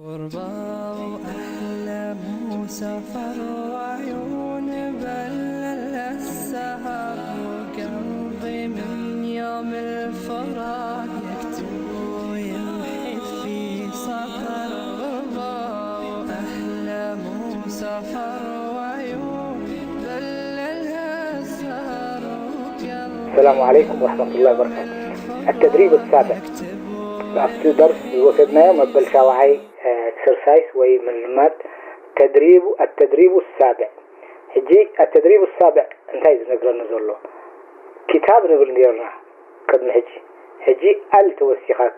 غربة وأحلام وسفر وعيون بلل السهر وقلبي من يوم الفراق يكتب وينحت في صخر. غربة وأحلام وسفر وعيون بلل السهر وقلبي. السلام عليكم ورحمة الله وبركاته. التدريب السابع في درس وسدنا مبل شاوعي اكسرسايز ومنمات التدريب السابع. هجي التدريب السابع انتهي نقدر نزوله كتاب نقول نديرنا قد هجي التوسيخات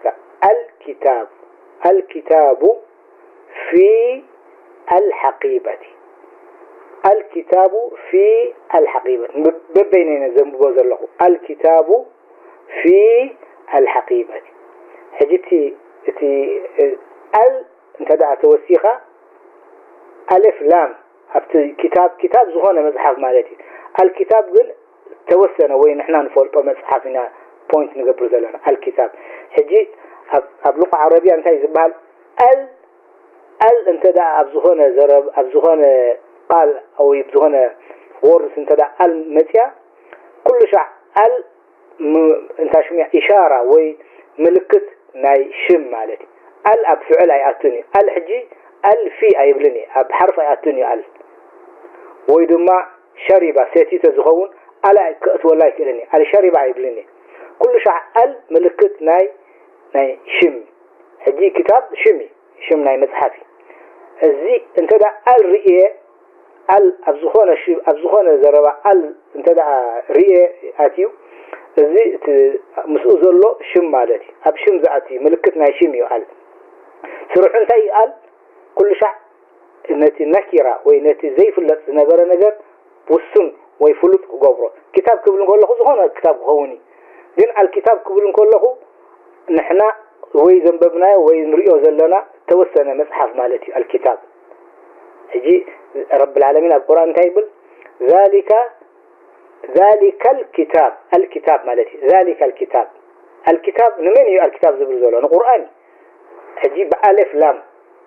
الكتاب في الحقيبة. الكتاب في الحقيبة ببيننا زنبوز الله. الكتاب في الحقيبة. هجيتي انت دعا توسيخة ألف لام كتاب زغونة مزحف مالتي. الكتاب قل توسنا وين نحنا نفولطو مزحفنا بوينت نقبل زلنا الكتاب. هجي أبلغة عربية انت يزبال انت دعا أبزغونة زرب أبزغونة قال أو يبزغونة ورس انت دعا المتيا كل شع انت شميع إشارة وملكت ناي شم مالتي. أب فعل أياتني الحجي في أيبلني أب حرف أياتني ويدما شرب سيتي تزغون ألا ولا يكلني شرب أيبلني كل شع ملكت ناي شم. حجي كتاب شم ناي مزحفي الزي انت دا الرئيه أبزخونة زربا انت دا رئيه أتيو زي مسؤول زلو شم مالتي أب شم زعتي ملكتنا شم يقال سروح انتي قال كل شع نتي نكرة وينتي زي فلت نجر بوسم ويفلت قبره كتاب قبل نقول له زخونة كتاب هوني دين الكتاب قبل نقول له نحنا ويزنببنا وينريو زلنا توسنا مصحف مالتي الكتاب. يجي رب العالمين القرآن تايبل ذلك الكتاب مالتي ذلك الكتاب نمين الكتاب زبل زولون القرآن. يجي بألف لام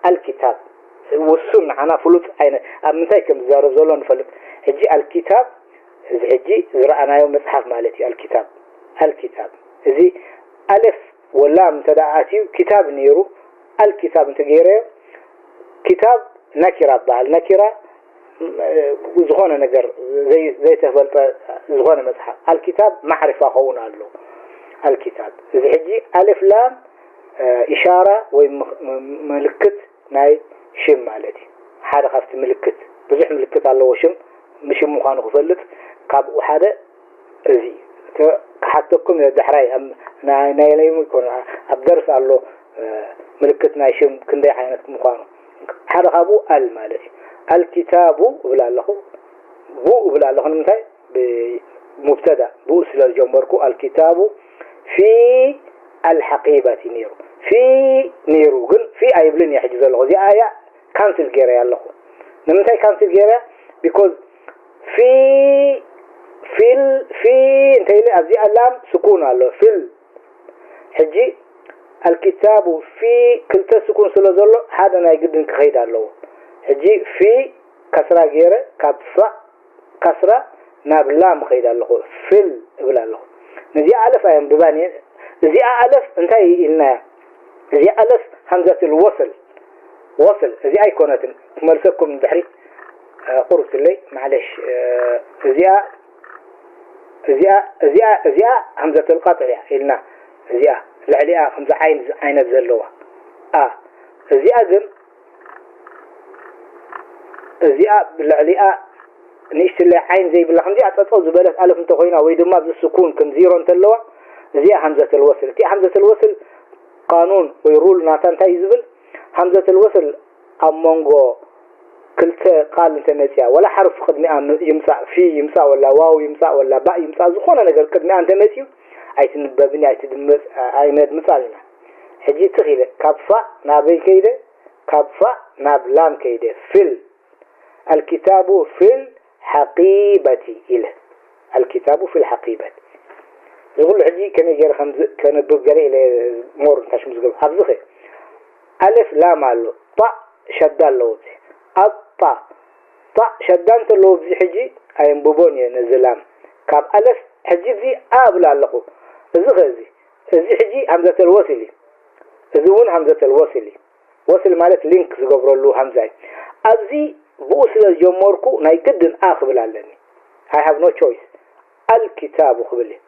الكتاب والسن عنا فلوت أين أمتى كم زارب زولون فلوت. يجي الكتاب يجي زرعنا يوم مصحف مالتي الكتاب يجي ألف واللام تدعاتي كتاب نيرو الكتاب تغيره كتاب نكرة بعد نكرة زغونة نجر زي تفضل زغونة مصحف الكتاب معرفة خون له الكتاب. إذا حجي ألف لام إشارة وملكت ناي شم مالتي حدا خفت ملكت بزح ملكت الله وشم مش مخانو خفلت كاب وحدا زي حتىكم الدحراي ناي لي يكون أبدرس الله ملكت ناي شم كندي حينت مخانو حدا خابو مالتي الكتاب وبلا له نمتى بمبتدا بوصل الجمبركو الكتاب في الحقيبة نيرو قل في أيبلن يحجز الله زي آية كانسل جيرا الله نمتى كانسل جيرا because في انت اللي أبزي اللام سكون الله في حجي الكتاب في كلتا سكون سلازله هذا أنا يقدر كخيد الله. هجي في كسرة غيره كبفة كسرة نابلام خيد الله في بلا الله. نزي ألف أيام بباني نزي ألف انتهي إلنا نزي ألف همزة الوصل نزي أي كونات ملسكم من بحري قرص اللي معلش زي همزة القطع إلنا زي العليا همزة عين الزلوة زي أجل زياء بالعلياء نشتري عين زي بالحمدي أتصل زبالة ألف انتخينا ويدما بالسكون كم زيرو انتلوا زياء همزة الوصل تي همزة الوصل قانون ويرول ناتان تايزبل همزة الوصل أمونغو كلت قال انت نسيا ولا حرف خدمة يمسع ولا واو يمسع ولا باء يمسع زخونا نقر كدمة انت نسيو أي تنبابني أي تدمس أي ماد مثالنا هجي تخيلة كابفا نابي كيدة كابفا نابلام كيدة الكتاب في الحقيبة الكتاب في الحقيبة يقول حجي كان يجري خمسة كان الدكتور إلى مور تاش مزقب حفظه ألف لام علو طا شدان لوزي الطا طا شدان تلوزي حجي أيم ببوني نزلام كاب ألف حجي ذي أبلا لقو زغزي زي حجي همزة الوصلي زون همزة الوصلي وصل مالت لينك زقبر له همزة أبزي بوصل الجمهوركو نايقدن آخبل علني I have no choice الكتاب قبله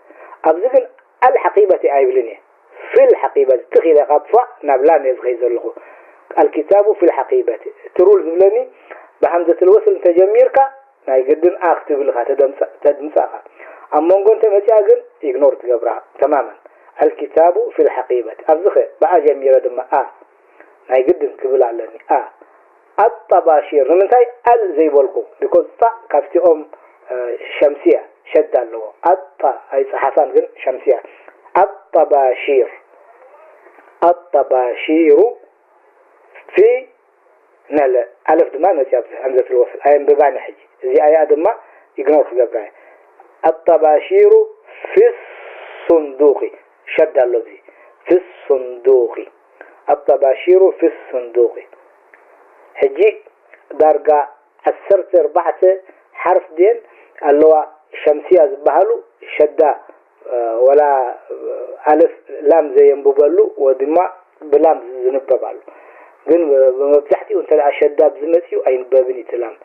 أبزي الحقيبة أيبلني في الحقيبة تخيل غطفة نبلان يزغيز له الكتاب في الحقيبة ترول زبلني بحمزة الوصل تجميرك نايقدن أكتب لها تدمساها أما نقول تمتاقن إغنور تقبرها تماما الكتاب في الحقيبة أبزخي بقى جميرة دم نايقدن قبل علاني الطباشير نمتاي زي بولكو because تا كافتي شمسية شدة له أي صحفان قن شمسية الطباشير في نلا ألف دما نتياب همزة الوصل أيام ببعني حجي زي آيات دما يقنور في قبرها الطباشير في الصندوق شد اللفظي في الصندوق الطباشير في الصندوق حجي درجة السرت 4 حرف دين اللي هو شمسية زبهلو شدة ولا ألف لام زي ينببلو ودما بلام زنببالو ግን በመብዛሕትኡ እንተላ ሸዳብ ዝመጽዩ ኣይንበብን ይትላም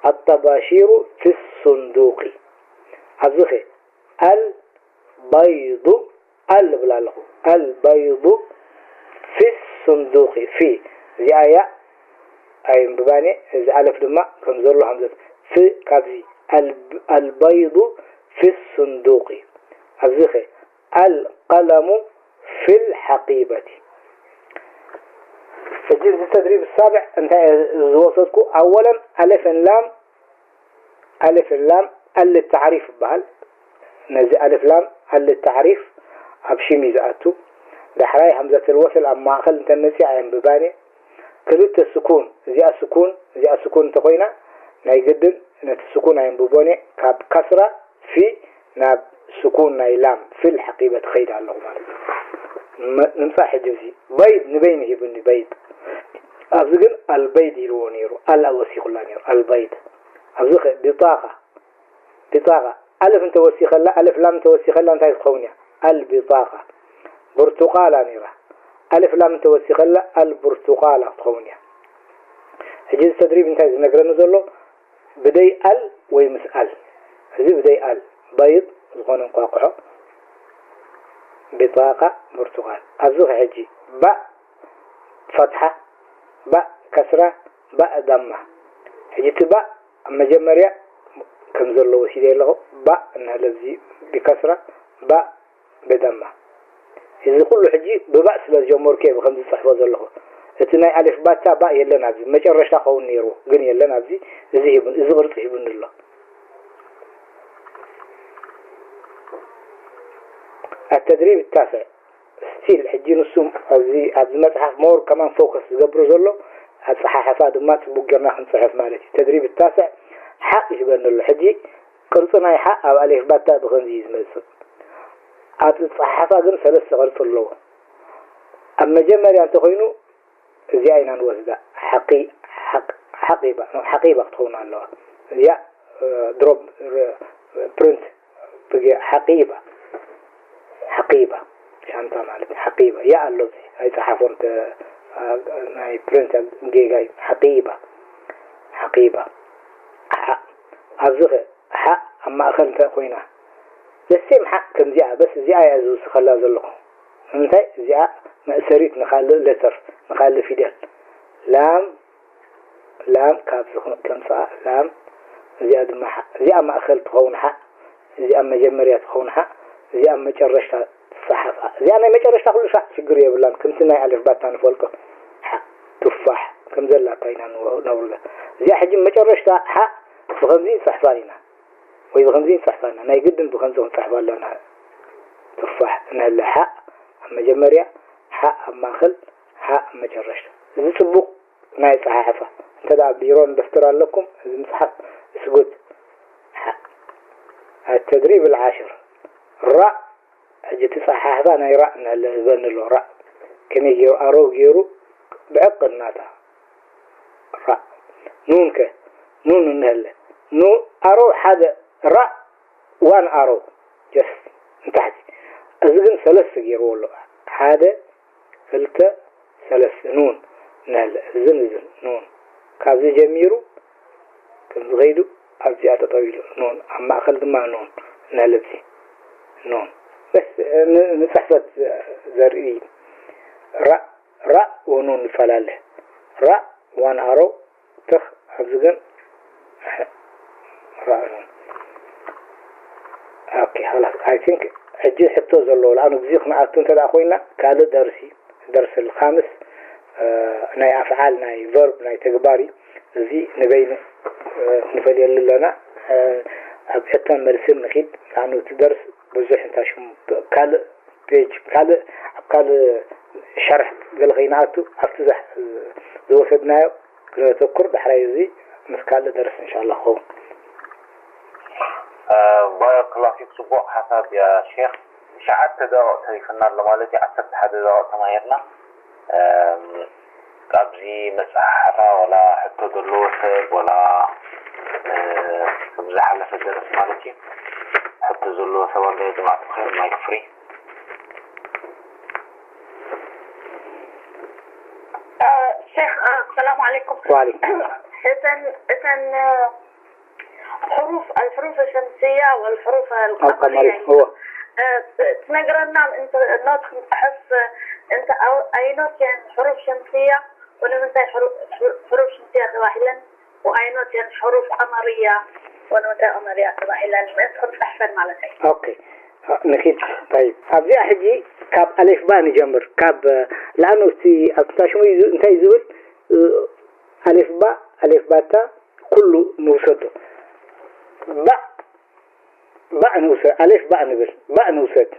الطباشير في الصندوق أبزخي البيض بلاله البيض في الصندوق في زي آية أي مباني زي ألف دماء كمزور له همزة في كابزي البيض في الصندوق أبزخي القلم في الحقيبة. الجزء التدريب السابع انتهى وصلتكم اولا الف اللام التعريف بهال نزي الف لام التعريف ابشي ميزاتو دحراي همزه الوصل اما اخل انت نسي عين بباني كلت السكون زي السكون تقوينا ناي جدن نت السكون عين ببوني كاب كسره في ناب سكون ناي لام في الحقيبه خيد الله مالك نمسح جزي بيض نبينه ابن بيض أبزغن البيض يرونيرو الوسيخ الله نيرو البيض أبزغ بطاقة ألف انت وسيخ الله ألف لام توسيخ الله انت يتخونيا البطاقة برتقالة نيرا ألف لام توسيخ الله البرتقالة تخونيا هجيز التدريب انت نقرأ نزله بدي ويمسأل هذي بدي بيض زغون انقاقعه بطاقة برتقال أبزغ حجي باء فتحة باء كسرة باء ضمة حجي تباء أما جمريا كم زر له وسيلة له باء إنها لفظي بكسرة باء بضمة إذا كل حجي ببأس للجمهور كيف خمسة صحبة زر له اتناي ألف باء تاء باء يلا نابزي ما جرش تاخون نيرو قن يلا نابزي زهيبن إذا غرت هيبن الله. التدريب التاسع ستيل حجي نصهم هذه المصحف مور كمان فوكس قبر زلو الصحاحة فادمات بقرنا نصحف مالتي التدريب التاسع حق يبان له حجي قرصنا حق أو ألف باتا بخنزيز ملسل الصحاحة فادم 3 غرص له أما جمال يعني تخينو زيائنا نوزدا حقيبة تخونا الله زي دروب برنت بقي حقيبة شانتا مالتي حقيبة يا اللوزي هاي صحفون هاي برنت جاي حقيبة أبزغ حق أما أخلت خوينا لسيم حق كم زياء بس زياء يعزوز خلا زلقه فهمتي زياء مأسريت نخال لتر نخال فيدال لام كاب كم صاع لام زياء دم حق زياء ما أخلت خون حق زياء ما جمريات خون حق زياء ما جرشت الصحفة زياء أنا ما جرشت كل شيء شجرية بالله كم سنة ألف باتان فولك حق تفاح كم زلا كاينا نورله زياء حجم ما جرشت حق بخمسين صحفانينا ويبغمزين صحفانا أنا يقدم بخمسون صحفان لنا تفاح إنها اللي حق أما جمريا حق أما خل حق أما جرشت إذا سبوك ناي صحافة أنت دا بيرون دفتران لكم إذا مسحب اسقط حق التدريب 10 راء أجت صحافة ناي راء اللي بين له راء كم يجيرو أرو جيرو بعقل ناتا راء نونك نون نهلا نون أرو حدا راء وان أرو جس انتحت أزغن ثلاث غير والله حدا فلتا ثلاث نون نهلا زن نون كابزي جميرو كم غيدو أبزي أتا طويلو نون أما أخلد ما نون نهلبزي نون بس نصحفت زرقي راء ونون فلاله راء وان أرو تخ أبزغن راء نون اوكي خلاص I think اجي حطو زلو لانه بزيق معاكتون تدا اخوينا كالو درسي درس الخامس ناي افعال ناي verb ناي تقباري زي نبين نفلي لنا ابحثا مرسم نخيد لانه تدرس بزوح انتا شم كال بيج كال شرح قلغيناتو افتزح زوفدنايو كنا تذكر بحراي زي مسكال درس ان شاء الله خو بارك الله فيك صبوح حسب يا شيخ شعرت تداوق تاريخنا لمالتي عسرت حد داوق تمايرنا قبزي مساحة ولا حتى دلوسك ولا قبزي حلف الدرس مالتي حتى دلوسك ولا يا جماعة الخير ما يكفري شيخ السلام عليكم. وعليكم. إذن الحروف الشمسية والحروف القمرية هو تنقرنا انت النطق تحس انت اي نوت يعني حروف شمسية ولا انت حروف شمسية تواحلا واي نوت يعني حروف قمرية ولا انت قمرية تواحلا انت تحفن مالتي. اوكي نخيد طيب ابزي احجي كاب الف باء نجمر كاب لانه تي اكتاشمو انت يزول الف باء كله نوسده باء نوسد ألف باء نبل باء نوسد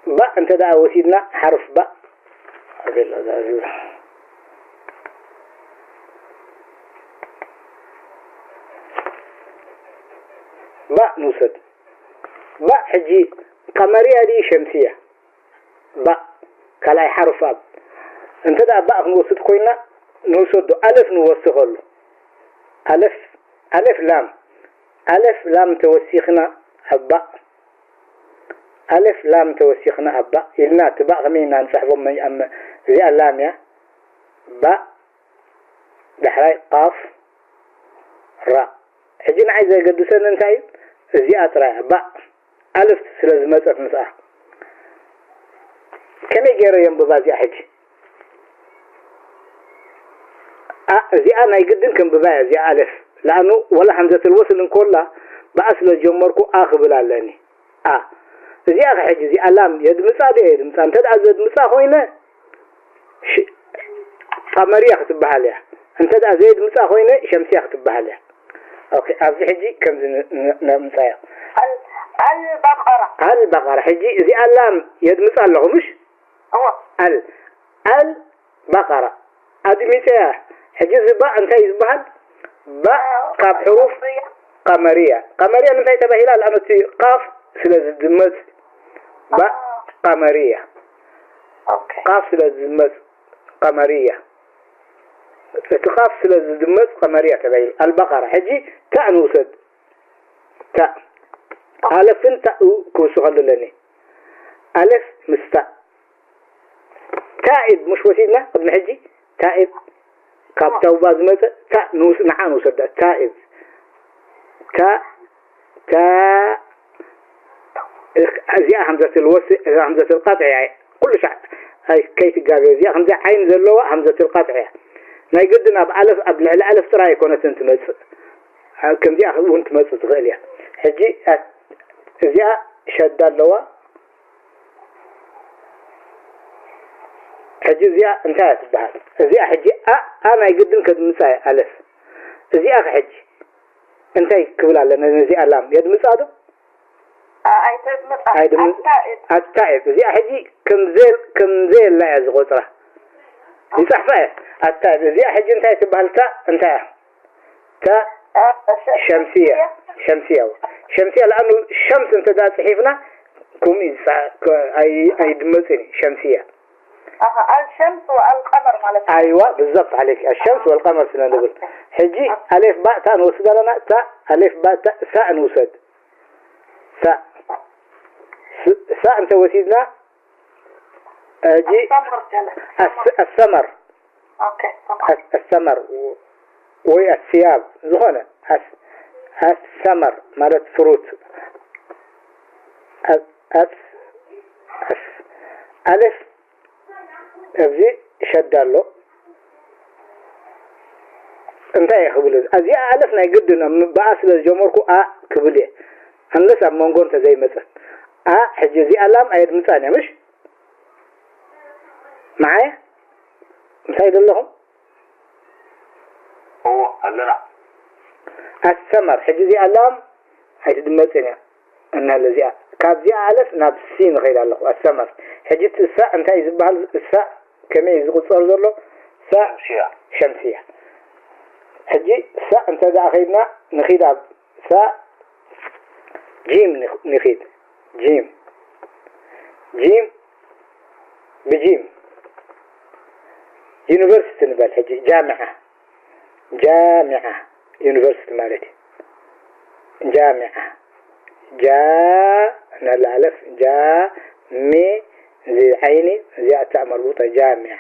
باء أنت دا وسيدنا حرف باء باء نوسد باء حجي قمرية دي شمسية باء كلاي حرف أب أنت دا باء نوسد كوينا نوسد ألف نوسخه ألف لام توسيخنا أبا ألف لام توسيخنا أبا إلنا تبع غمينا نسحبهم من أم زي اللام يا باء بحراي قاف راء حجينا عايزة يقدسنا نتايب زي أتراي باء ألف سلازمات أفنساء كم يجير ينبضا زي حجي زي أنا يقدم كم ببايا زي ألف لأنه ولا حمزة الوصل كلها بأصل الجمركو آخر لاني زي أخي حجي زي ألام يدمسا دي يدمسا أنت دعز يدمسا خوينة قمرية اختبها لها أنت دعز يدمسا خوينة شمسية اختبها لها أوكي أفي حجي كم زي نمسايا البقرة حجي زي ألام يدمسا له مش البقرة هذه مثال حجي زي باء أنت يزبهد باء قاب حروف قمرية نمتى تبهيلا لأنه قاف سلازة دمت باء قمرية قاف سلازة دمت قمرية قاف سلازة دمت قمرية تبهيل البقرة حجي تاء نوسد تاء ألف تاء كوسو خلولني ألف مستاء تائب مش وسيدنا ابن حجي تائب كاب توبة زمت تاء نوس نعم وسد تائب تاء زي همزة همزة القطع يعني كل شيء هاي كيف قال زي همزة عين زلوا همزة القطع ما يقدنا بألف قبل الألف ترى يكون تنتمس كم زي وانت مس غالية حجي زي شد اللوا حجي زي انتهت بها زي حجي أنا يقدم كدمساي ألف زي أخ حجي انتهي كبلا لنا زي ألام يد مساعده التائب زي حجي كم زي لا يزغطره يصح فيه التائب زي حجي انتهي تبها التاء انتهي تاء شمسية لأنه الشمس انت دا صحيفنا كم أي دمتني شمسية الشمس والقمر مالتي. أيوة بالضبط عليك، الشمس والقمر سنقول. حجي ألف باء تاء نوسد لنا تاء ألف باء تاء ساء نوسد ساء أنت وسيدنا أجي الثمر. الثمر والثياب زهنة الثمر مالت فروت. ألف أبزي شدالو انتهى يخبل أزي ألفنا يقدنا بأصل الجمهوركو كبليه unless أمونغون تزي مثلا حجزي ألام أيد مثانية مش معايا مسايد لهم هو هلنا الثمر حجزي ألام أيد مثانية أنها الذي كابزي ألف نابسين غير الله الثمر حجت الساء أنت يزبها الساء كما يزقوا صار له ساء شمسية حجي ساء أنت ذا أخينا نخيد ساء جيم نخيد جيم بجيم يونيفرسيتي نبال حجي جامعة يونيفرسيتي مالتي جامعة الألف مي زي عيني زي أتاء مربوطة جامعة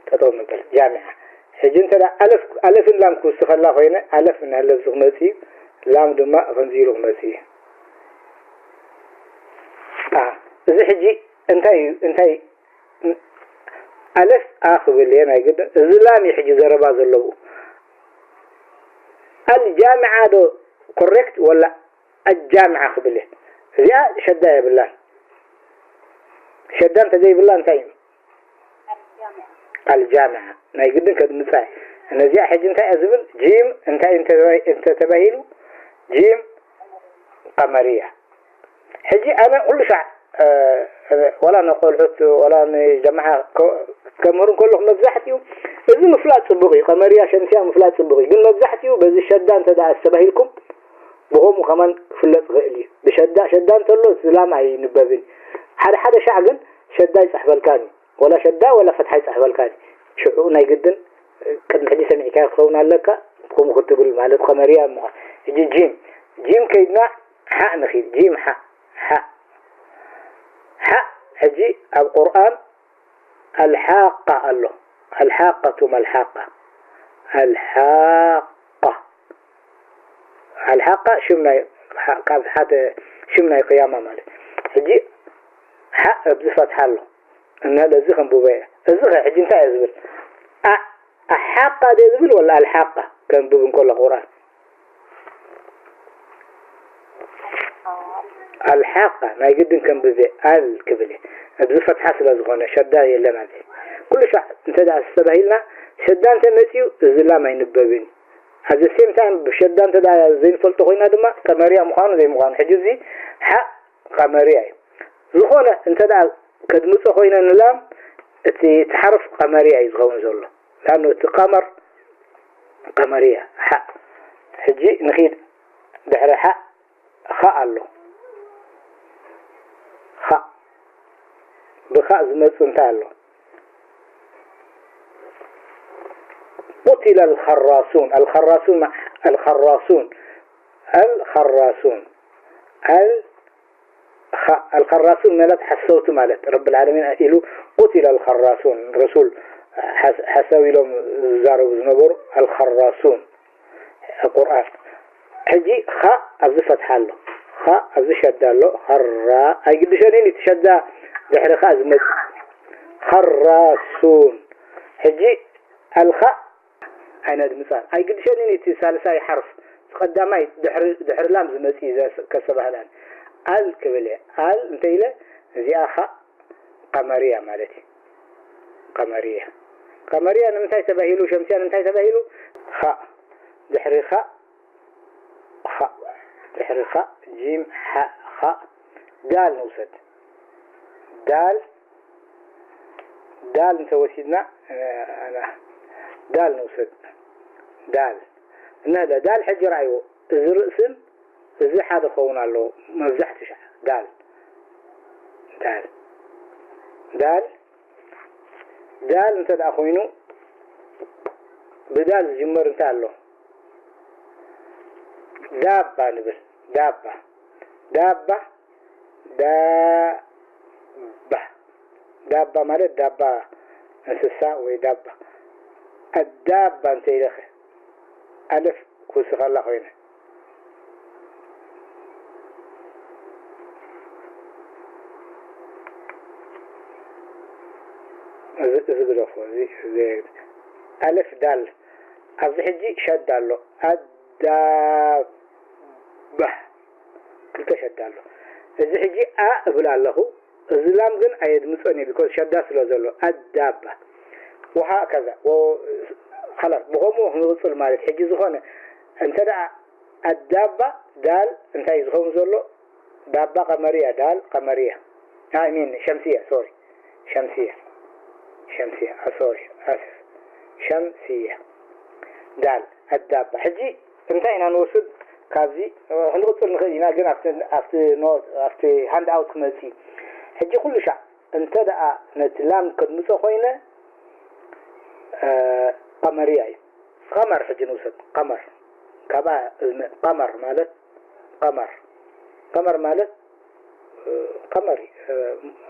تطور نبال جامعة حجي انت ألف لام كوستخ الله هنا ألف من ألف زغمتي لام دماء غنزير غمتي زي حجي انتي ألف آخر اللي أنا قد زلام يحجي زربا زلو الجامعة دو كوريكت ولا الجامعة خبله زي شدايا بالله شدان تجي بالله انتي الجامعة ما يقدن كد مساي أنا زي حجي انتي أزبل جيم انت تباهيلو جيم قمرية حجي أنا أقول شع ولا نقول حط ولا جماعة كمهرون كلهم مزحتيو إذا مفلات صبغي قمرية شمسية مفلات صبغي قلنا مزحتيو بس الشدان تدع السباهيلكم وهم كمان فلات غالي شدان تلو سلام عي نبابين حدا شعقن شداي صاحب الكاني ولا شدا ولا فتحي صاحب الكاني شعونا جدا كد حدي سمعي كان خونا لك قوم كتب المعلومات قمرية يجي جيم كيدنا حق نخيل جيم حق حجي القرآن الحاقة الله الحاقة ما الحاقة شمنا حتى شمنا قيامة ماله حجي حق بصفة حله إن هذا زخم بوبايا الزخم حجي انت يزبل الحاقة دي يزبل ولا الحاقة كان بوبن كل القرآن الحاقة ما يقدم كان بذي الكبلي بصفة حسب أزغونه شدان يلا ما ذي كل شيء انت دع السباهيلنا شدان تمسيو زلا ما ينبابين هذا السيم تايم بشدان تدع زين فلتقينا دما قمرية مخان زي مخان حجزي حق قمرية زغونه انت دع كد مسخوينا نلام تحرف قمرية يزغون زله لأنه تقمر قمرية حق حجي نخيد دحر حق خاء له بخاء زمسون تالو قتل الخراصون الخراصون مالت حسوت مالت رب العالمين قالوا قتل الخراصون رسول حساوي لهم زاروا زنبور الخراصون القرآن حجي خاء أزفت حاله خاء أزشد له خراء أي قد شانين يتشدى دحر خاء زمت خراصون حجي الخاء أنا المثال أي قد شانين يتسال ساي حرف قدامي دحر لام زمت إذا كسبها الآن الكبلة انتيله زي خاء قمرية مالتي قمرية أنا متى تبهيلو شمسية أنا متى تبهيلو خاء دحر خاء دحر خاء جيم حاء خاء دال نوسد دال انت وسيدنا أنا دال نوسد دال هذا دال حجر عيو إذا رأسن إذا حدا خونا له مزحتش دال دال انت دا خوينو بدال جمر انت له دابة نبل دابة دابة دابة مالت دابة انسسا ويدابة الدابة انت يلخي ألف كوسخ الله خوينه زي ألف دال أبز حجي شد دالو الدابة كلتا شد دالو إذا حجي أبلا له الزلام جن أيد مسوني بيكون شد داسلو زلو الدابة وهكذا وخلاص بقوموا هم يوصل مالك حجي زخونة أنت دا الدابة دال أنت يزخون زلو دابة قمرية دال قمرية مين شمسية سوري شمسية سوري آسف شمسية دال الدابة حجي انتهينا نوصل كافي هنوصل نخلينا جن أفتي هاند أوت كمالتي حجي كل شيء انت دا نتلام قد مسخوينا قمرية قمر حجي نوصل قمر كبا قمر مالت قمر مالت قمري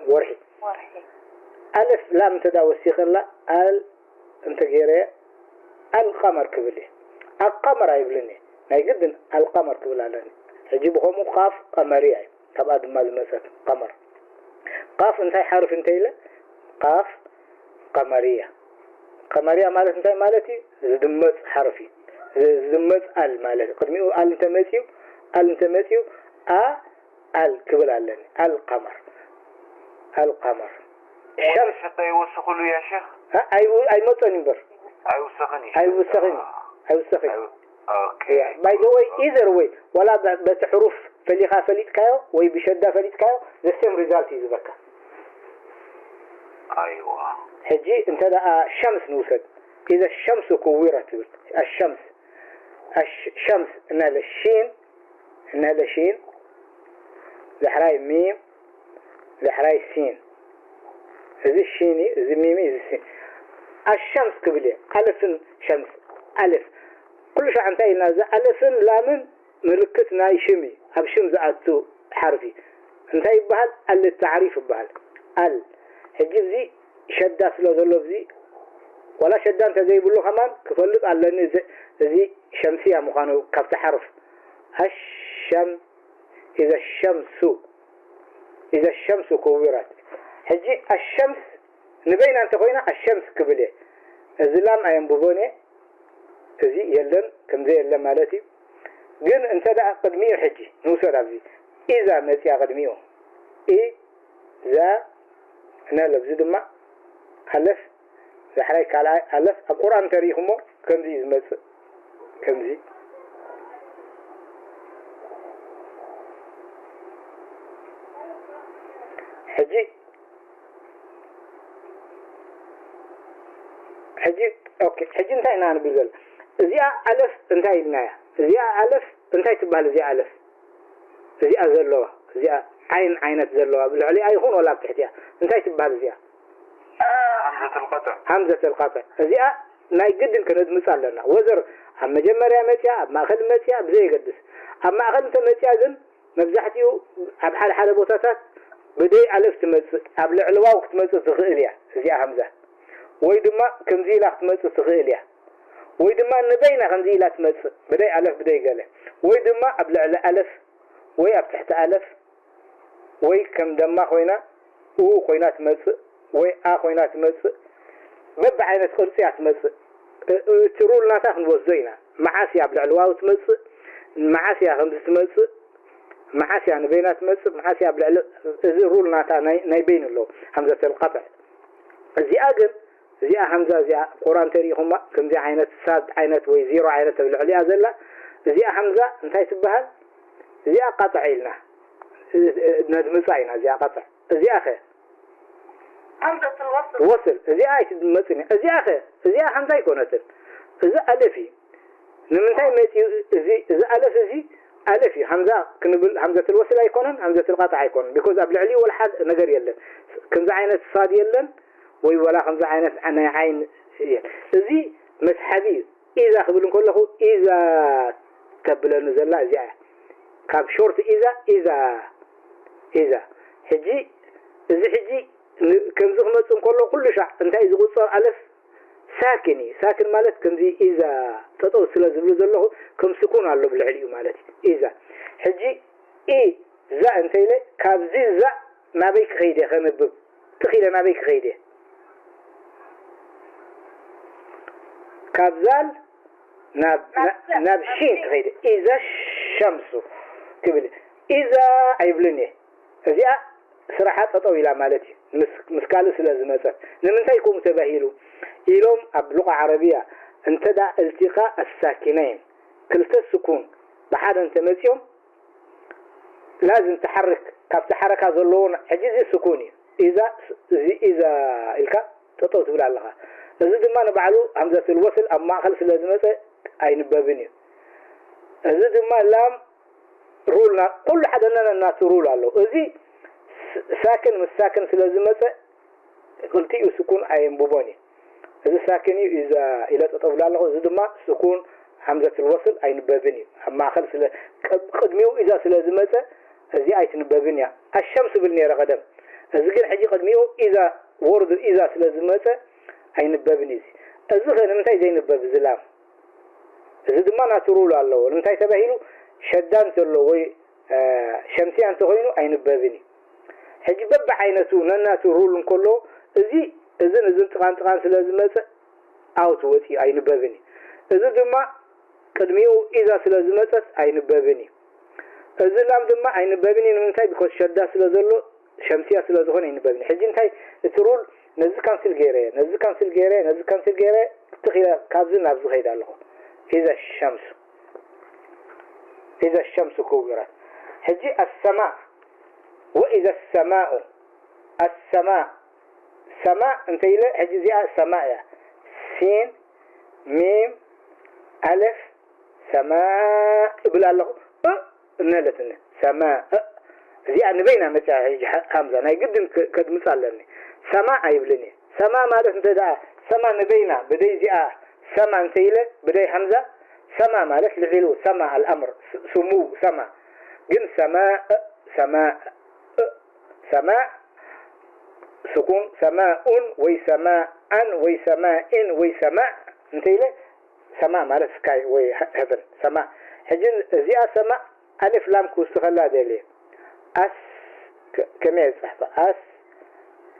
ورحي ألف لام تداوي السيخلة انت غيره القمر كبلي القمر يبلني ما يقدن القمر كبلاني يجيبهم قاف قمرية طبعا دمال مثلا قمر قاف انتي حرف انتي قاف قمرية مالت انتي مالتي زدمت حرفي زدمت مالتي قدمي انت ماتيو كبلاني القمر الشمس حتى يوسخوا له يا شيخ أي مطن بر أي وسخني اوكي by the way either way ولا بس حروف فلي خافليت كايو وي بشدة فليت كايو the same result يزبكا ايوه حجي انت دا شمس نوسد إذا الشمس كورت الشمس إنها للشين زحراي ميم زحراي سين زي الشيني زي ميمي زي السين الشمس قبلي ألف شمس ألف كل شيء عنتي نازع ألف لامن مركز ناي شمي أبشم زعتو حرفي انتي بهال التعريف بهال هجي زي شدة سلو زي ولا شدة انت زي بلو كمان كفلت على زي شمسية مخانو كفت حرف إذا الشمس كورت هجي الشمس نبين أنت خوينا الشمس قبله الزلام أيام ببوني زي يلن كم زي يلن مالتي جن أنت دا قدميه حجي نوصل عزي إذا متى قدميه إذا نلف زد ما خلف زحريك على خلف القرآن تاريخه كم زي زمت كم زي حجي اوكي حجي انتهينا انا بقول زي الف انتهينا زي الف انتهي تبال زي الف زي ازلوا زي عينت زلوا بالعلي اي هون ولا تحتها انتهي تبال زي همزة القطع زي ما يقدم كند مثال لنا وزر اما جمريا متيا ما اخذ متيا بزي يقدس اما اخذ انت متيا زن مبزحتيو بحال حال بوتاتات بدي الف تمص ابل علوا وقت تمص تخيليا زي همزة ويدما كمزي لا تمص تخيليا ويدما نبينا كمزي لا تمص بدي الف بدي قال ويدما ابل على الف وي تحت الف وي كم دما خوينا خوينا تمص وي خوينا تمص بب عينت قرصيا تمص ترول ناس نوزينا معاسي ابل علوا وتمص معاسي خمس تمص معاسي أنا بينات مصر معاسي أبلع رول ناتا نايبين له همزة القطع زي أجن زي همزة زي قرآن تاريخهم كم زي عينة ساد عينة ويزيرو عينة بالعليا زلا زي همزة انتهي تبهل زي قطع لنا ندم صاينا زي قطع زي أخي همزة الوصل وصل زي آية المتن زي أخي زي همزة يكونت زي ألفي نمنتهي ميتي زي ألف زي ألفي همزة كنقول همزة الوصل يكونن همزة القطع يكونن because قبل علي ولا حد نجار يلن كم زي عينة الصاد يلن ولا خمسة عينات أنا عين زي مسحبي إذا خبرن كله إذا تبل نزل لا زي كاب شورت إذا حجي كم زخمة كله كل شيء أنت إذا قصر ألف ساكن مالت كم زي إذا تطور سلازم له كم سكون على بالعلي مالتي إذا حجي ذا أنت إلى كاب زي ذا ما بيك غيده خنبب تخيل ما بيك غيده كابزال ناب شين غيده إذا الشمس كبل إذا عيبلني هذه صراحة طويلة مالتي مسكال سلازمة لمن تيكون تباهيلو إلهم بلغة عربية أنت دا التقاء الساكنين كلتا السكون بحد أنت متيهم لازم تحرك كاب تحرك هذا اللون حجيز السكوني إذا إلك تطور تقول على اللغة إذا ما نبعلو همزة الوصل أما خلص لازمة أي نبابني إذا ما لام رولنا كل حد أننا الناس رول على إذا ساكن مش ساكن لازمة قلتي سكون أي مبوني إذا ساكني إذا إلى تطور على اللغة إذا ما سكون همزة الوصل أي نبابني أما خلص قدميو إذا لازمة هذه آية نبابنيا الشمس بالنير غدم الزجر حجي قدميه إذا ورد إذا سلازمته أي نبابنيزي الزغر نمتى زي نباب الزلام زد ما ناترول الله نمتى تبهينه شدان تلو وي شمسيان تغينه أي نبابني حجي بب عينتو ناترول كله إذن تقان سلازمته أو توتي أي نبابني زد ما قدميه إذا سلازمته أي نبابني الزلام دم عين بابني من تاي بكون شدة سلازلو شمسية سلازهون عين بابني حجين تاي ترول نزل كان سلجيرة تخيل كابزن نابز خيد الله إذا الشمس كورت حجي السماء وإذا السماء سماء انت إلى حجي زي السماء سين ميم ألف سماء بلا الله نالتنا سماء زي أنا بينا متى همزة أنا قدم كد مثال لني سماء يبلني سماء ما لسه تدعى سماء نبينا بدي زي سماء نسيله بدي همزة سماء ما لسه لفيلو سماء الأمر سمو سماء جن سماء سكون سماء ويسماء ويسماء نسيله سماء ما لسه كاي ويهبن سماء حجن زي سماء ألف لام كوستخلا ديلي كمية صحبة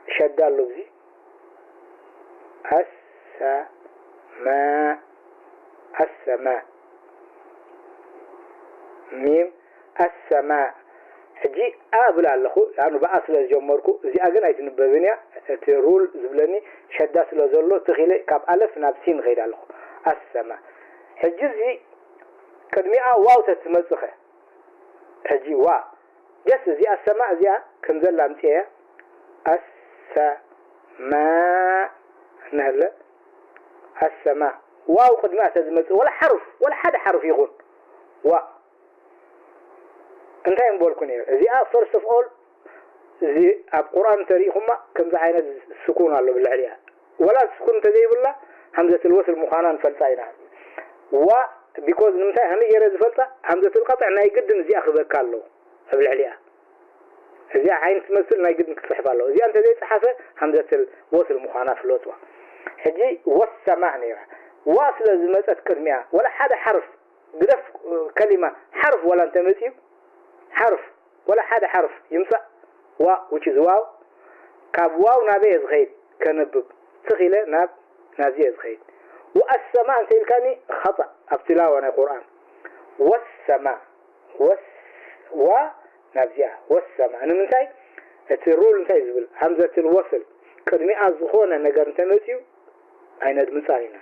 شدال لفظي السماء ميم السماء حجي بلا لخو لأنه بأصل الجمهوركو زي أجن يتنبذنيا ترول زبلني شدال لزلو تخيلي كاب ألف نابسين غير لخو السماء حجي زي كدمية واو تتمسخه حجي وا جس زي السماء زي كم زل لامتيه السماء نهلا السماء واو قد ما تزمت ولا حد حرف يقول وا انت ينبول كوني زي first of all زي القرآن تاريخهم كم زي عينة السكون على بالعليا ولا سكون تجيب الله همزة الوصل مخانان فلساينا و because نمتى هم يجرز فلسا همزة القطع ناي قدم زي أخذ كالو بالعليا زي عين تمثل ناي قدم كتحب الله زي أنت زي صحافة همزة الوصل مخانان في اللوتوا حجي والسماع نيرا واصل زمت أتكلمها ولا حدا حرف قدف كلمة حرف ولا أنت مثيب حرف ولا حدا حرف يمسع which is واو كاب واو نابي يزغيد كنبب تخيله نازي يزغيد والسماء تلكاني خطأ ابتلاء القرآن والسماء نازيها والسماء أنا من تاي الرول نتاي زبل همزة الوصل كدمي أزخونا نجار نتمتيو أي ندم ساينا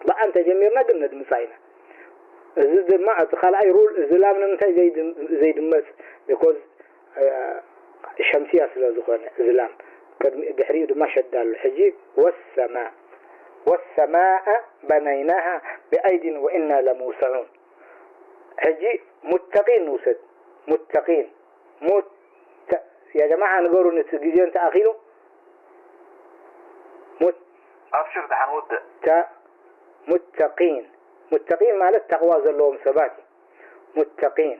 بقى أنت جميرنا قم ندم ساينا زد ما أتخال أي رول زلامنا نتاي زي دمس because شمسية سلا زخونا زلام كدمي بحري ما شد الحجيب والسماء بنيناها بأيد وإنا لموسعون حجي متقين نوسد متقين يا جماعة نقولوا نتجيزين تأخيروا أبشر ده حنود تا متقين متقين مالت تقوى زلهم سباتي متقين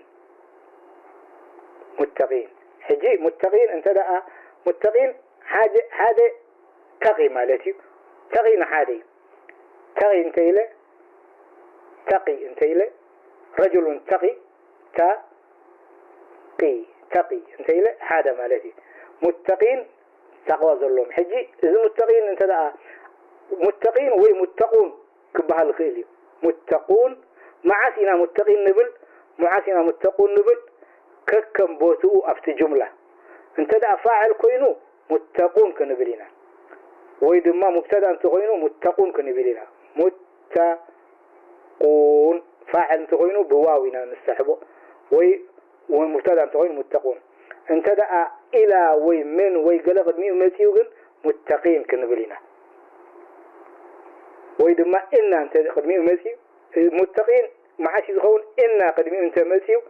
متقين حجي متقين انت دا متقين هذا تقي مالتي تقي نحادي تقي انت إلى تقي انت إلى رجل تقي تقي انت إلى هذا مالتي متقين تقوى زلهم حجي إذا متقين انت دا متقين ومتقون كبها الخيل متقون معاسنا متقين نبل معاسنا متقون نبل ككم بوتو أفت جملة انت دا فاعل كوينو متقون كنبلنا وإذا ما مبتدا انت كوينو متقون كنبلنا متقون فاعل انت كوينو بواونا نستحبه ومبتدا انت كوينو متقون انت دا إلى ومن ويقلق مين ومتيوغن متقين كنبلنا وإذا ما إنا أنت قدمي ومسيو متقين معاش يزخون إنا قدمي أنت مسيو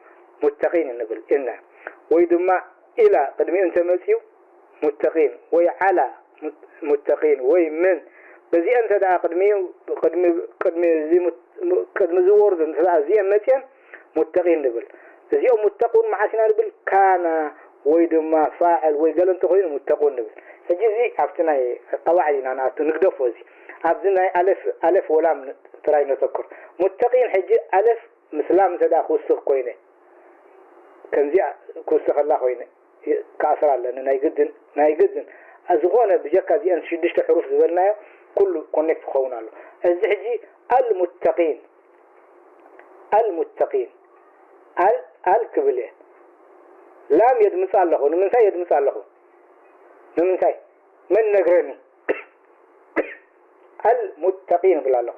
متقين النبل إنا وإذا ما إلى قدمي أنت مسيو متقين وعلى متقين ومن بزي أنت دا قدمي زي زور زي مسيان متقين نبل زي متقون معاشنا نبل كان وإذا ما فاعل ويقال أنت خوين متقون نبل فجزي عفتنا قواعدنا أنا نقدف وزي عبدنا ألف ولام تراي نذكر متقين حجي ألف مسلم تدا خوسخ كوينه كان زي خوسخ الله كوينه كأسرع لأنه نايقدن أزغونا بجكا زي أن شدشت حروف زبلنا كله كونكت خونا له الزحجي المتقين الكبلة لام يد مثال له من ساي يد مثال له من ساي من نقرني المتقين بالله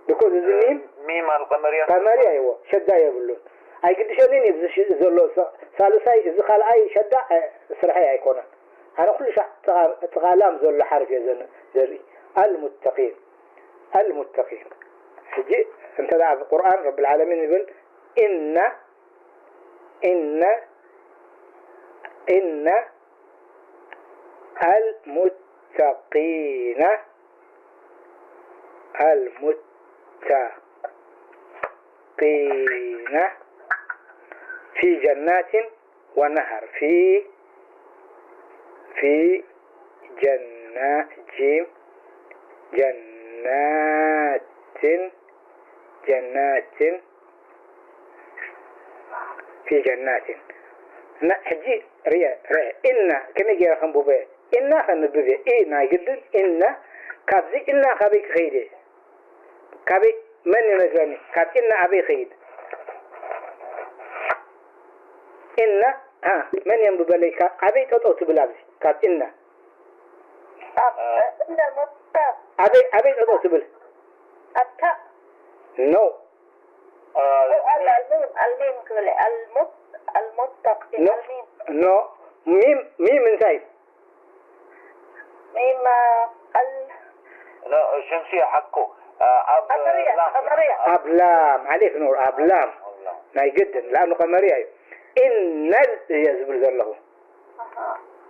بكل زمين ميم القمرية أيوة شدة يقولون أي قد شنين يزلوا ثالثاي إذا قال أي شدة سرحي يكون أنا كل شيء تقالام زل حرف يزن زري المتقين حجي أنت دعا في القرآن رب العالمين يقول إن المتقين في جنات ونهر في جنات في جنات حجي ريا إن كم يجي رقم بوبي إن خنبوبي إيه جدا إن كابزي إن خبيك خيري كابي من ينزلني كاب إن أبي خير إن من ينبوبي كاب أبي تطوت بلابس كاب إن أبي تطوت بل no الميم كله المتقين no ميم من زايد ميم لا شمسية حقه أبلام عليك نور أبلام ناي جدا لأنه قمرية إن يزبل ذله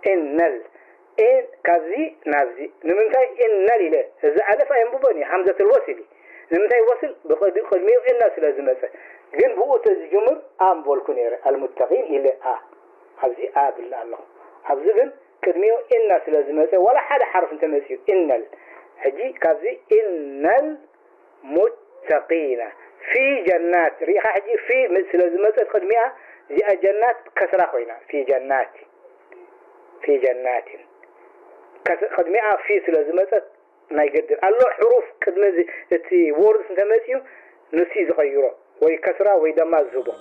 إن كذي نازي نمنتاي إن لله إذا ألف أيام ببني حمزة الوصلي نمنتاي وصل بقد ميو الناس لازم مثلا جن هو تجمر أم بولكونير المتقين إلى حفظي بالله الله حفظي كدميو الناس لازم مثلا ولا حدا حرف أنت مسيو إن حجي كذي إن المتقين في جنات ريحة حجي في مثل لازم مثلا قدميها زي جنات كسرة خوينا في جنات قدميها في سلازمات ما يقدر الله حروف قدمة تي وورد سنتمسيو نسي زغيره ويكسره ويدمج زبه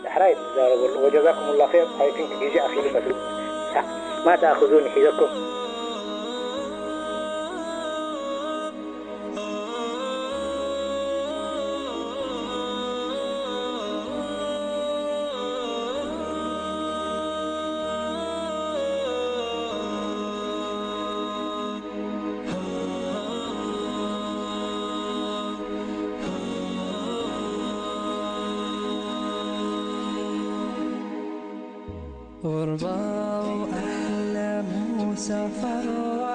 حرايد وجزاكم الله خير I think يجي أخي المسلم ما تأخذوني حيدكم غربة وأحلام وسفر